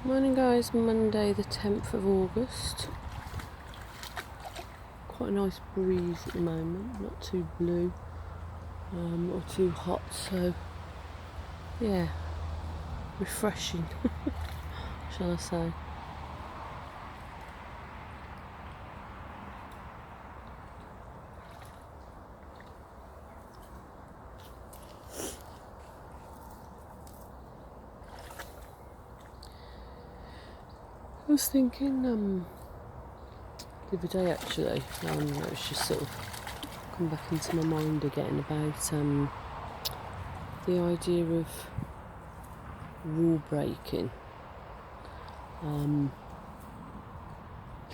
Morning guys, Monday the 10th of August. Quite a nice breeze at the moment, not too blue or too hot, so yeah, refreshing shall I say. I was thinking the other day actually, it was just sort of come back into my mind again about the idea of rule breaking. The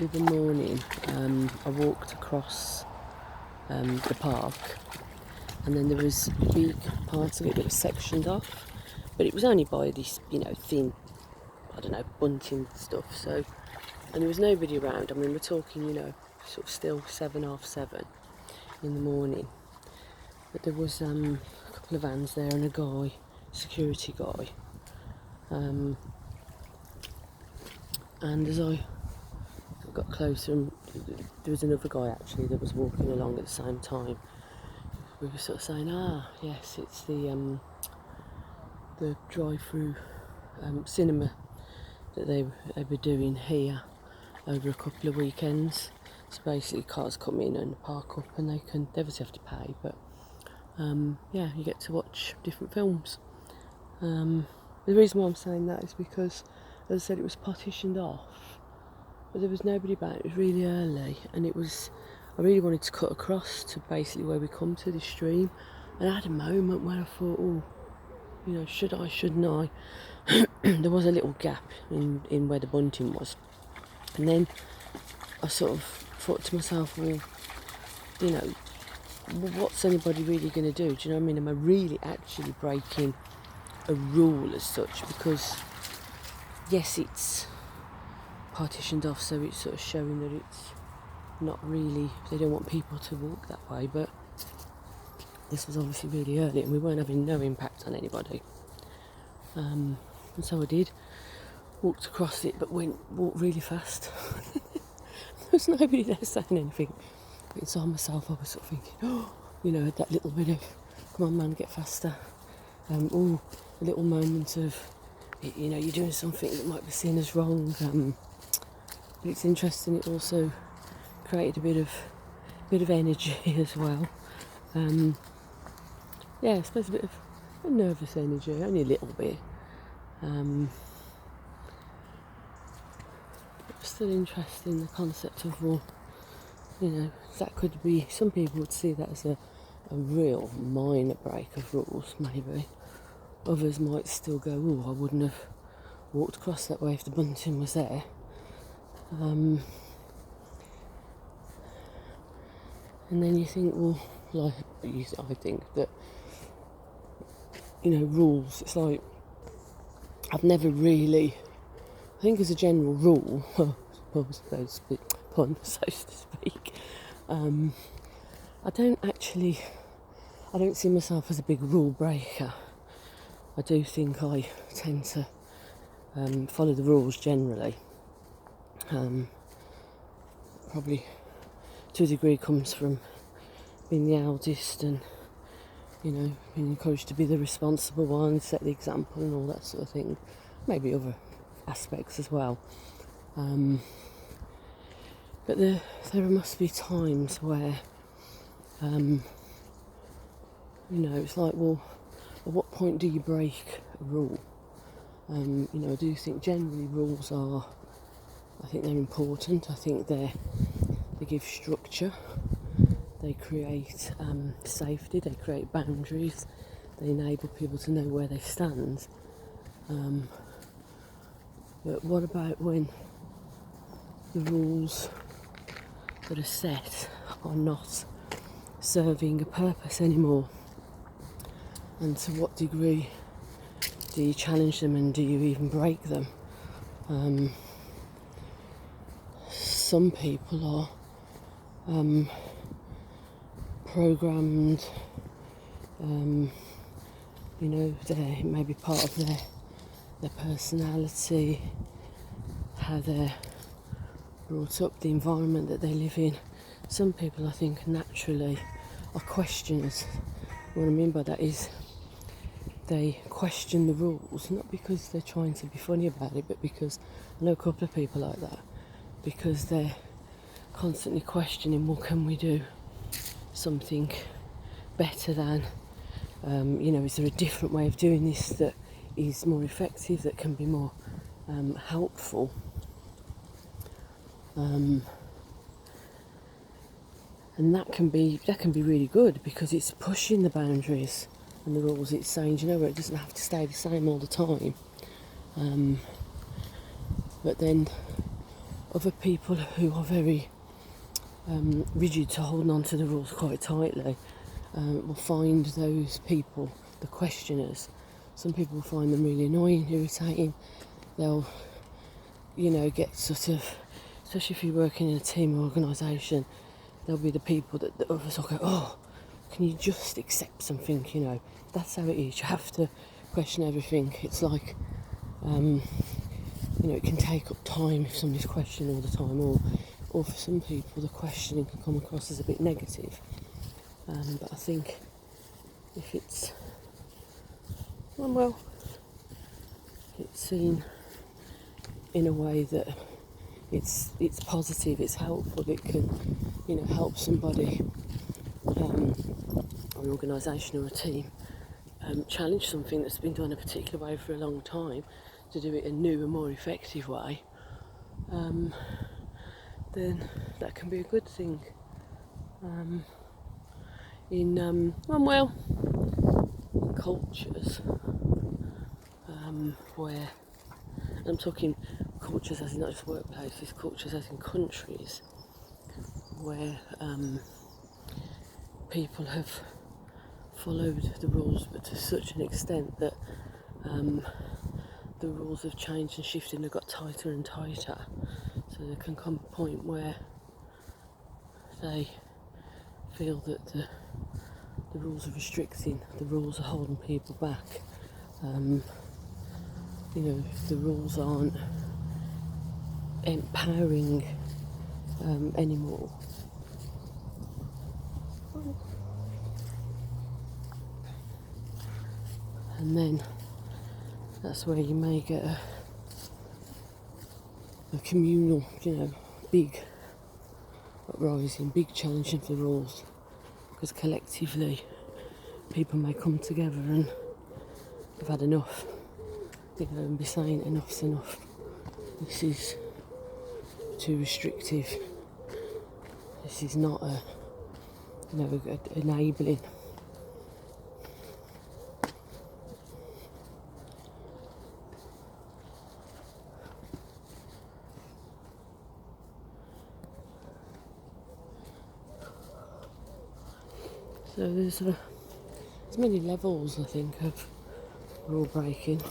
other morning I walked across the park, and then there was a big part of it that was sectioned off, but it was only by this, thin, bunting stuff, so, and there was nobody around. I mean, we're talking, sort of still 7:30 in the morning, but there was a couple of vans there and a guy, security guy, and as I got closer, and there was another guy actually that was walking along at the same time. We were sort of saying, yes, it's the drive-through cinema that they were doing here over a couple of weekends. So basically cars come in and park up, and they obviously have to pay, but you get to watch different films. The reason why I'm saying that is because, as I said, it was partitioned off, but there was nobody about. It was really early, and I really wanted to cut across to basically where we come to this stream, and I had a moment where I thought, should I, shouldn't I? There was a little gap in where the bunting was, and then I sort of thought to myself, well, what's anybody really going to do? Do you know what I mean? Am I really actually breaking a rule as such? Because yes, it's partitioned off, so it's sort of showing that it's not really, they don't want people to walk that way, but this was obviously really early and we weren't having no impact on anybody. And so I did, walked across it, but walked really fast. There was nobody there saying anything. But inside myself I was sort of thinking, that little bit of, come on man, get faster. A little moment of, you're doing something that might be seen as wrong. But it's interesting, it also created a bit of energy as well. I suppose a bit of a nervous energy, only a little bit. It's still interesting, the concept of, that could be, some people would see that as a real minor break of rules, maybe. Others might still go, I wouldn't have walked across that way if the bunting was there. And then you think, I think that, rules, it's like, I've never really, I think as a general rule, pun, so to speak, I don't see myself as a big rule breaker. I do think I tend to follow the rules generally. Probably to a degree comes from being the eldest and, being encouraged to be the responsible one, set the example and all that sort of thing. Maybe other aspects as well. But there must be times where, it's like, well, at what point do you break a rule? I do think generally rules are, I think they're important. I think they give structure, they create safety, they create boundaries, they enable people to know where they stand. But what about when the rules that are set are not serving a purpose anymore? And to what degree do you challenge them, and do you even break them? Some people are programmed, they may be part of their personality, how they're brought up, the environment that they live in. Some people, I think, naturally are questioners. What I mean by that is they question the rules, not because they're trying to be funny about it, but because I know a couple of people like that, because they're constantly questioning, well, can we do something better than, is there a different way of doing this that is more effective, that can be more helpful? And that can be really good, because it's pushing the boundaries and the rules. It's saying, you know what, it doesn't have to stay the same all the time. But then other people who are very rigid to holding on to the rules quite tightly will find those people, the questioners, some people will find them really annoying, irritating. They'll, get sort of, especially if you're working in a team or organisation, they'll be the people that the others will go, oh, can you just accept something, that's how it is, you have to question everything. It's like, it can take up time if somebody's questioning all the time, or for some people the questioning can come across as a bit negative. But I think if it's, it's seen in a way that it's positive, it's helpful, it can, help somebody, an organisation or a team, challenge something that's been done a particular way for a long time, to do it a new and more effective way, then that can be a good thing. In cultures where, and I'm talking cultures as in not just workplaces, cultures as in countries, where people have followed the rules, but to such an extent that the rules have changed and shifted and have got tighter and tighter. So there can come a point where they feel that the rules are restricting, the rules are holding people back. The rules aren't empowering anymore. And then that's where you may get a communal, big uprising, big challenge of the rules, because collectively people may come together and have had enough, and be saying enough's enough. This is too restrictive. This is not enabling. So there's many levels, I think, of rule breaking,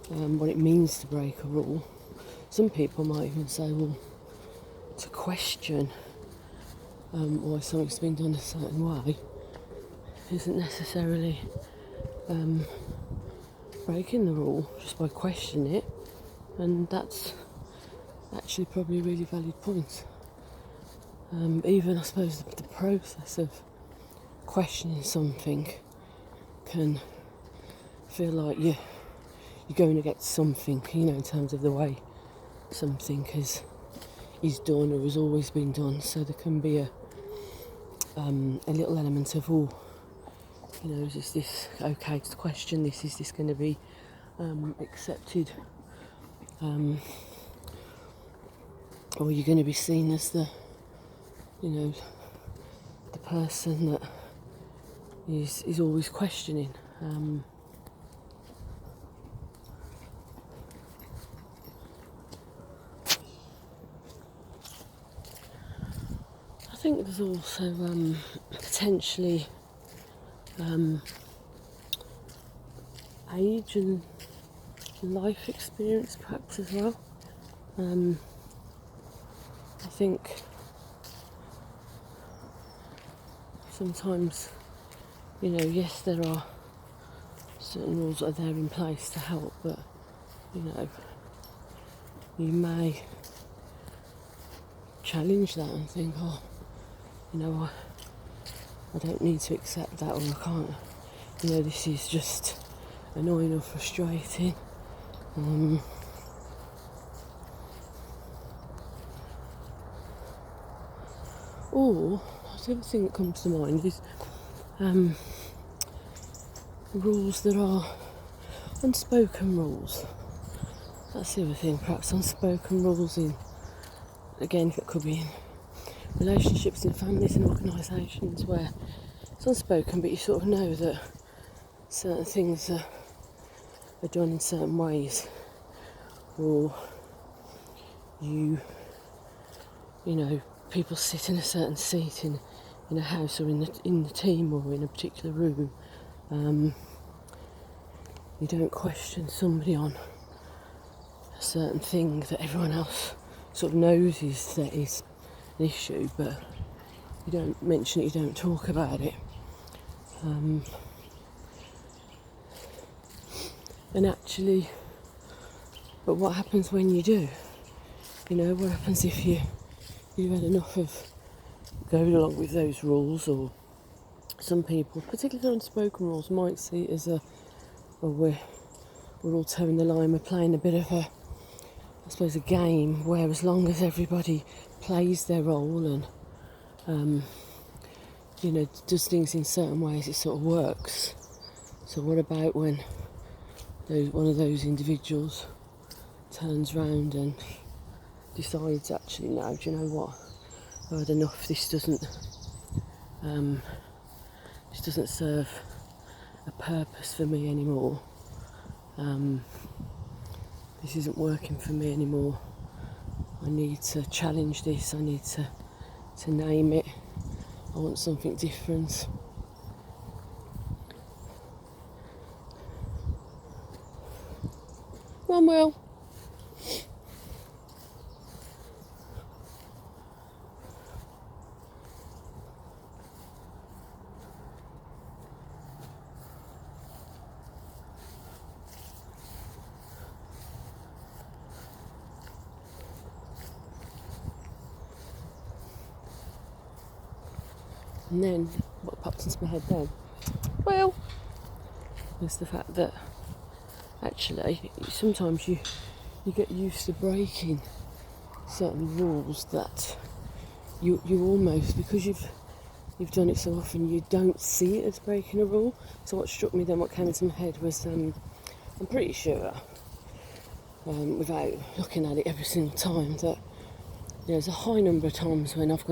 what it means to break a rule. Some people might even say, well, to question why something's been done a certain way isn't necessarily breaking the rule just by questioning it, and that's actually probably a really valid point. Even, I suppose, the process of questioning something can feel like you're going against something, in terms of the way something is done or has always been done. So there can be a little element of, is this okay to question this? Is this going to be accepted? Or are you going to be seen as the person that is always questioning? I think there's also potentially age and life experience perhaps as well. I think sometimes, yes, there are certain rules that are there in place to help, but, you may challenge that and think, oh, you know, I don't need to accept that, or I can't, you know, this is just annoying or frustrating. Or the other thing that comes to mind is rules that are unspoken rules. That's the other thing, perhaps unspoken rules in, again, it could be in relationships in families and organisations where it's unspoken, but you sort of know that certain things are done in certain ways, or you know, people sit in a certain seat in a house or in the team or in a particular room. You don't question somebody on a certain thing that everyone else sort of knows is an issue, but you don't mention it, you don't talk about it. And actually, but what happens when you do? You know, what happens if you've had enough of going along with those rules? Or some people, particularly unspoken rules, might see it as we're all towing the line, we're playing a bit of a game where, as long as everybody plays their role and you know, does things in certain ways, it sort of works. So what about when one of those individuals turns round and decides, actually, no, do you know what, I've had enough, this doesn't serve a purpose for me anymore, this isn't working for me anymore, I need to challenge this, I need to name it, I want something different. Come on, Will. And then what popped into my head then, well, was the fact that actually sometimes you get used to breaking certain rules that you almost, because you've done it so often, you don't see it as breaking a rule. So what struck me then, what came into my head was, I'm pretty sure, without looking at it every single time, that there's a high number of times when I've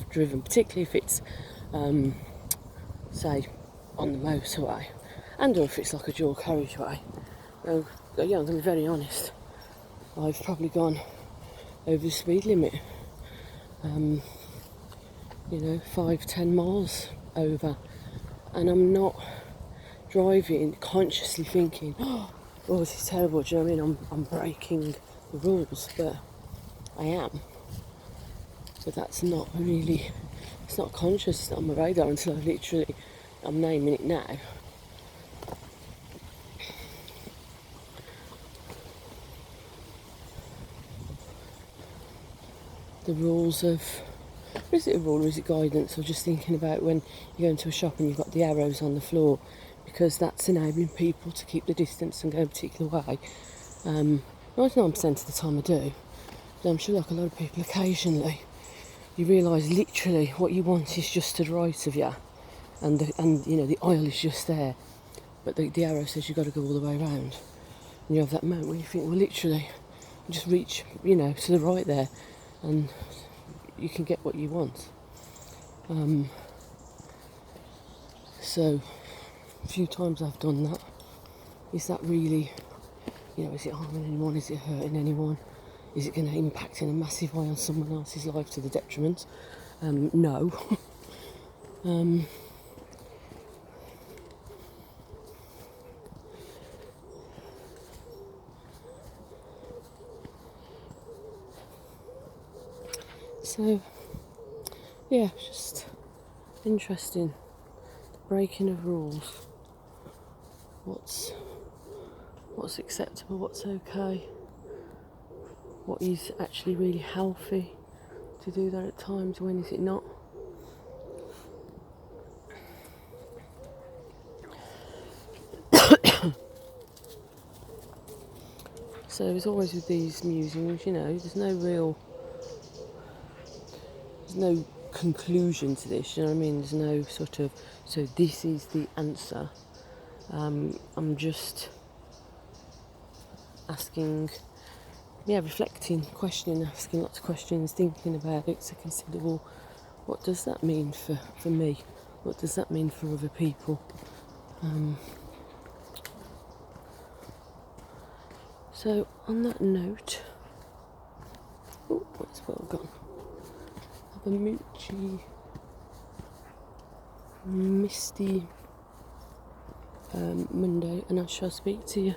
driven, particularly if it's say on the motorway, and or if it's like a dual carriageway. Well, yeah, I'm going to be very honest, I've probably gone over the speed limit, 5-10 miles over, and I'm not driving consciously thinking, oh, this is terrible, do you know what I mean, I'm breaking the rules, but I am. But that's not really, it's not conscious, it's not on my radar until I'm naming it now. The rules of, is it a rule or is it guidance? Or just thinking about when you go into a shop and you've got the arrows on the floor, because that's enabling people to keep the distance and go a particular way. 99% of the time I do, but I'm sure, like a lot of people, occasionally you realise literally what you want is just to the right of you, and the aisle is just there, but the arrow says you've got to go all the way around. And you have that moment where you think, well, literally, just reach, to the right there, and you can get what you want. So, a few times I've done that. Is that really, is it harming anyone? Is it hurting anyone? Is it going to impact in a massive way on someone else's life to the detriment? No. So, yeah, just interesting. Breaking of rules. What's acceptable? What's okay? what is actually really healthy to do that at times, when is it not. So as always with these musings, you know, there's no conclusion to this, you know what I mean? There's no sort of, so this is the answer. I'm just asking, reflecting, questioning, asking lots of questions, thinking about it to consider, well, what does that mean for me? What does that mean for other people? So on that note, oh, where's well gone? Have a moochy, misty Monday, and I shall speak to you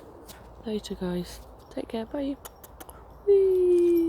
later, guys. Take care, bye. Whee!